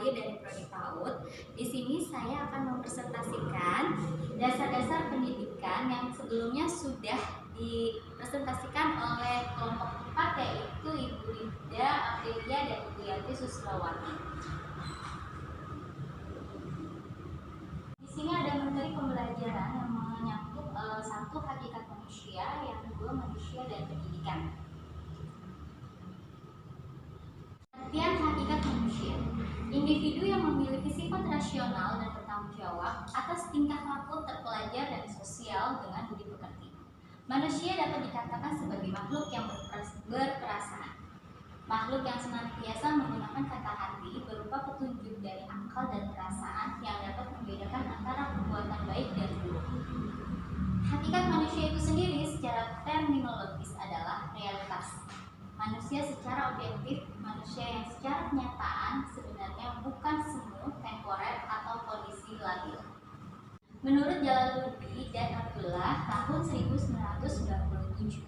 kembali dari Prodi PAUD. Di sini saya akan mempresentasikan dasar-dasar pendidikan yang sebelumnya sudah dipresentasikan oleh kelompok 4, yaitu Ibu Linda, Aprilia, dan Ibu Yanti Susrawati. Di sini ada materi pembelajaran yang menyangkut satu, hakikat manusia, yang kedua, manusia dan pendidikan. Pengertian hakikat manusia: individu yang memiliki sifat rasional dan bertanggung jawab atas tingkah laku terpelajar dan sosial dengan budi pekerti. Manusia dapat dikatakan sebagai makhluk yang berperasaan, makhluk yang senantiasa menggunakan kata hati berupa petunjuk dari akal dan perasaan yang dapat membedakan antara perbuatan baik dan buruk. Hakikat manusia itu sendiri secara terminologis adalah realitas manusia secara objektif, manusia yang secara kenyataan sebenarnya bukan semu, temporer, atau kondisi labil. Menurut Jalaluddin dan Abdullah tahun 1997,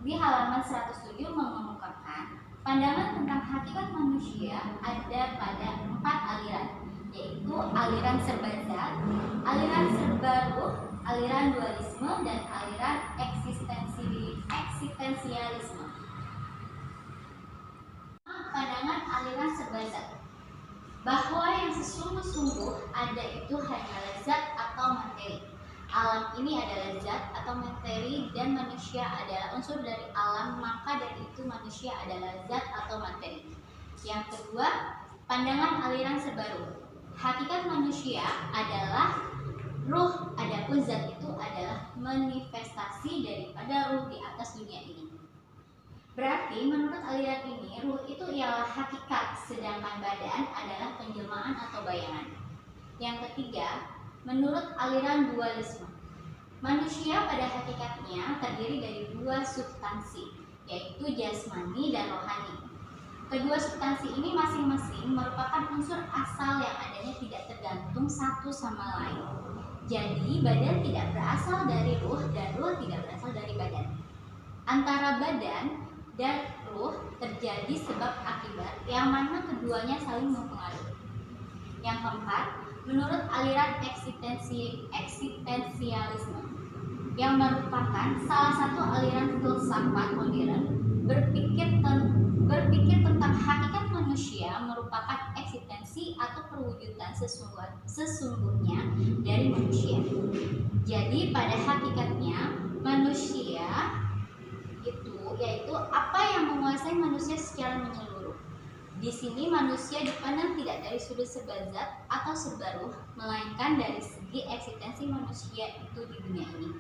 di halaman 107 mengungkapkan pandangan tentang hakikat manusia ada pada 4 aliran, yaitu aliran serbazat, aliran serbaruh, aliran dualisme, dan aliran eksistensialisme. Pandangan aliran serbazat, bahwa yang sesungguh-sungguh ada itu hanya zat atau materi. Alam ini adalah zat atau materi dan manusia adalah unsur dari alam, maka dari itu manusia adalah zat atau materi. Yang kedua, pandangan aliran serbaruh, hakikat manusia adalah ruh, adapun zat itu adalah manifestasi daripada ruh di atas dunia ini. Berarti menurut aliran ini, ruh itu ialah hakikat, sedangkan badan adalah penjelmaan atau bayangan. Yang ketiga, menurut aliran dualisme, manusia pada hakikatnya terdiri dari 2 substansi, yaitu jasmani dan rohani. Kedua substansi ini masing-masing merupakan unsur asal yang adanya tidak tergantung satu sama lain. Jadi badan tidak berasal dari ruh dan ruh tidak berasal dari badan. Antara badan dan ruh terjadi sebab akibat yang mana keduanya saling mempengaruhi. Yang keempat, menurut aliran eksistensialisme, yang merupakan salah satu aliran filsafat modern, berpikir tentang hakikat manusia merupakan eksistensi atau perwujudan sesungguhnya dari manusia. Jadi pada hakikatnya manusia itu yaitu apa yang menguasai manusia secara menyeluruh. Di sini manusia dipandang tidak dari sudut serbazat atau serbaruh, melainkan dari segi eksistensi manusia itu di dunia ini.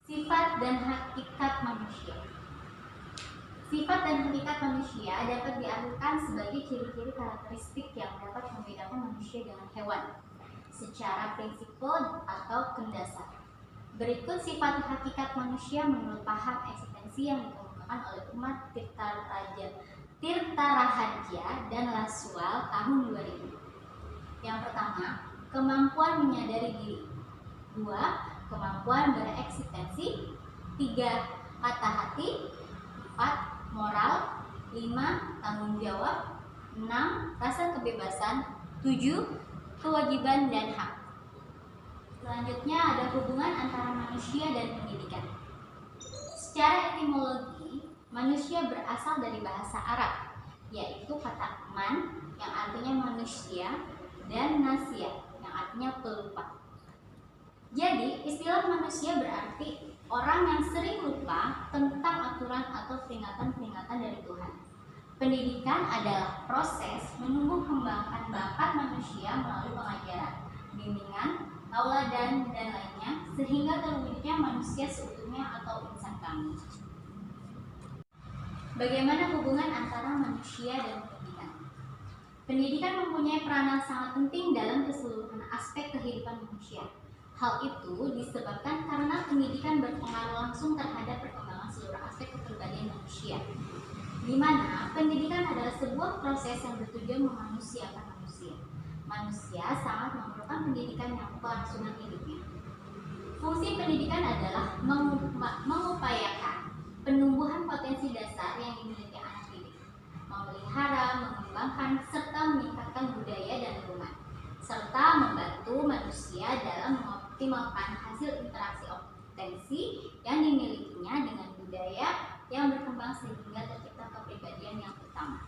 Sifat dan hakikat manusia. Sifat dan hakikat manusia dapat diartikan sebagai ciri-ciri karakteristik yang dapat membedakan manusia dengan hewan secara prinsipal atau mendasar. Berikut sifat hakikat manusia menurut paham eksistensi yang dikemukakan oleh umat Tirta Rahadja dan Laswell tahun 2000. Yang pertama, kemampuan menyadari diri. 2. Kemampuan bereksistensi. 3. Kata hati. 4. Moral. 5. Tanggung jawab. 6. Rasa kebebasan. 7. Kewajiban dan hak. Selanjutnya ada hubungan antara manusia dan pendidikan. Secara etimologi, manusia berasal dari bahasa Arab, yaitu kata man yang artinya manusia dan nasia yang artinya pelupa. Jadi, istilah manusia berarti orang yang sering lupa tentang aturan atau peringatan-peringatan dari Tuhan. Pendidikan adalah proses menumbuh kembangkan bakat manusia melalui pengajaran, bimbingan, tauladan, dan lainnya, sehingga terwujudnya manusia seutuhnya atau insan kamil. Bagaimana hubungan antara manusia dan pendidikan? Pendidikan mempunyai peranan sangat penting dalam keseluruhan aspek kehidupan manusia. Hal itu disebabkan karena pendidikan berpengaruh langsung terhadap perkembangan seluruh aspek kepribadian manusia, di mana pendidikan adalah sebuah proses yang bertujuan memanusiakan manusia. Manusia sangat memerlukan pendidikan yang kelangsungan hidupnya. Fungsi pendidikan adalah mengupayakan penumbuhan potensi dasar yang dimiliki anak didik, memelihara, mengembangkan mengembangkan serta meningkatkan budaya dan lingkungan, serta membantu manusia dalam mengoptimalkan hasil interaksi potensi yang dimilikinya dengan budaya yang berkembang sehingga tercipta kepribadian yang utama.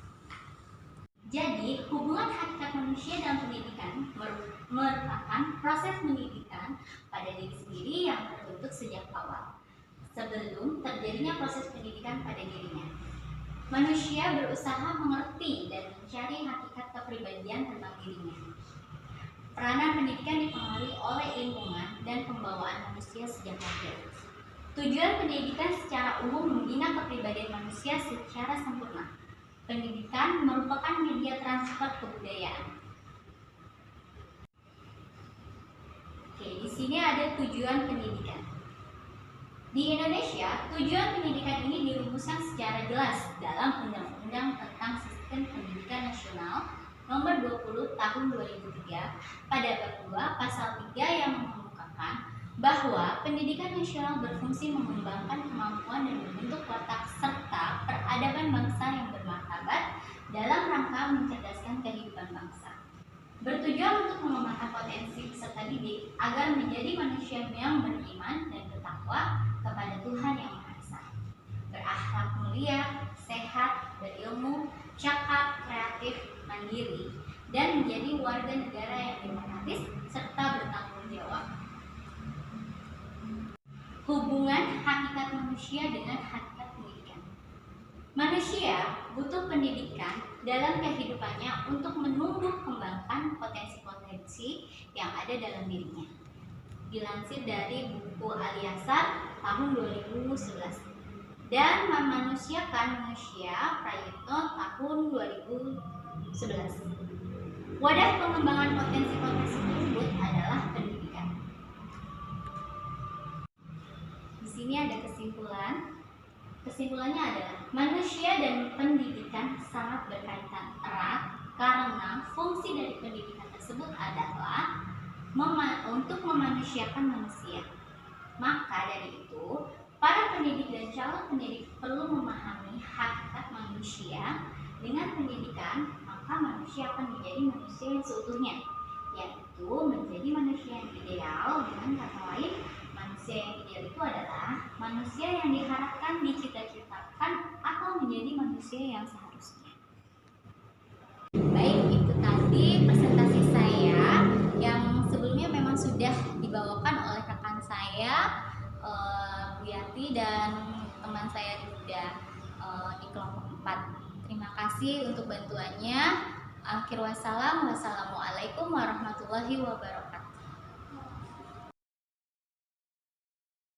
Jadi, hubungan hakikat manusia dalam pendidikan merupakan proses pendidikan pada diri sendiri yang terbentuk sejak awal, sebelum terjadinya proses pendidikan pada dirinya. Manusia berusaha mengerti dan mencari hakikat kepribadian tentang dirinya. Peranan pendidikan dipengaruhi oleh lingkungan dan pembawaan manusia sejak lahir. Tujuan pendidikan secara umum membina kepribadian manusia secara sempurna. Pendidikan merupakan media transfer kebudayaan. Oke, di sini ada tujuan pendidikan. Di Indonesia, tujuan pendidikan ini dirumuskan secara jelas dalam Undang-Undang tentang Sistem Pendidikan Nasional Nomor 20 Tahun 2003 pada bab 2 Pasal 3 yang mengemukakan bahwa pendidikan nasional berfungsi mengembangkan kemampuan dan membentuk watak serta peradaban bangsa yang bermartabat dalam rangka mencerdaskan kehidupan bangsa. Bertujuan untuk mengembangkan potensi peserta didik agar menjadi manusia yang beriman dan bertakwa kepada Tuhan Yang Maha Esa, berakhlak mulia, sehat, berilmu, cakap, kreatif, mandiri, dan menjadi warga negara yang demokratis serta bertanggung jawab. Hubungan hakikat manusia dengan hakikat pendidikan. Manusia butuh pendidikan dalam kehidupannya untuk menumbuh kembangkan potensi-potensi yang ada dalam dirinya. Dilansir dari buku Al-Yasar tahun 2011 dan Memanusiakan Manusia Prayitno tahun 2011. Wadah pengembangan potensi-potensi tersebut adalah pendidikan. Di sini ada kesimpulan. Kesimpulannya adalah manusia dan pendidikan sangat berkaitan erat karena fungsi dari pendidikan tersebut adalah untuk memanusiakan manusia. Maka dari itu, para pendidik dan calon pendidik perlu memahami hakikat manusia. Dengan pendidikan, maka manusia akan menjadi manusia yang seutuhnya, yaitu menjadi manusia yang ideal. Dengan kata lain, manusia yang ideal itu adalah manusia yang diharapkan, dicita-citakan, atau menjadi manusia yang seharusnya. Baik, itu tadi presentasi saya yang sebelumnya memang sudah dibawakan oleh rekan saya, Bu Yati, dan teman saya juga di kelompok 4. Terima kasih untuk bantuannya. Akhir wassalam. Wassalamualaikum warahmatullahi wabarakatuh.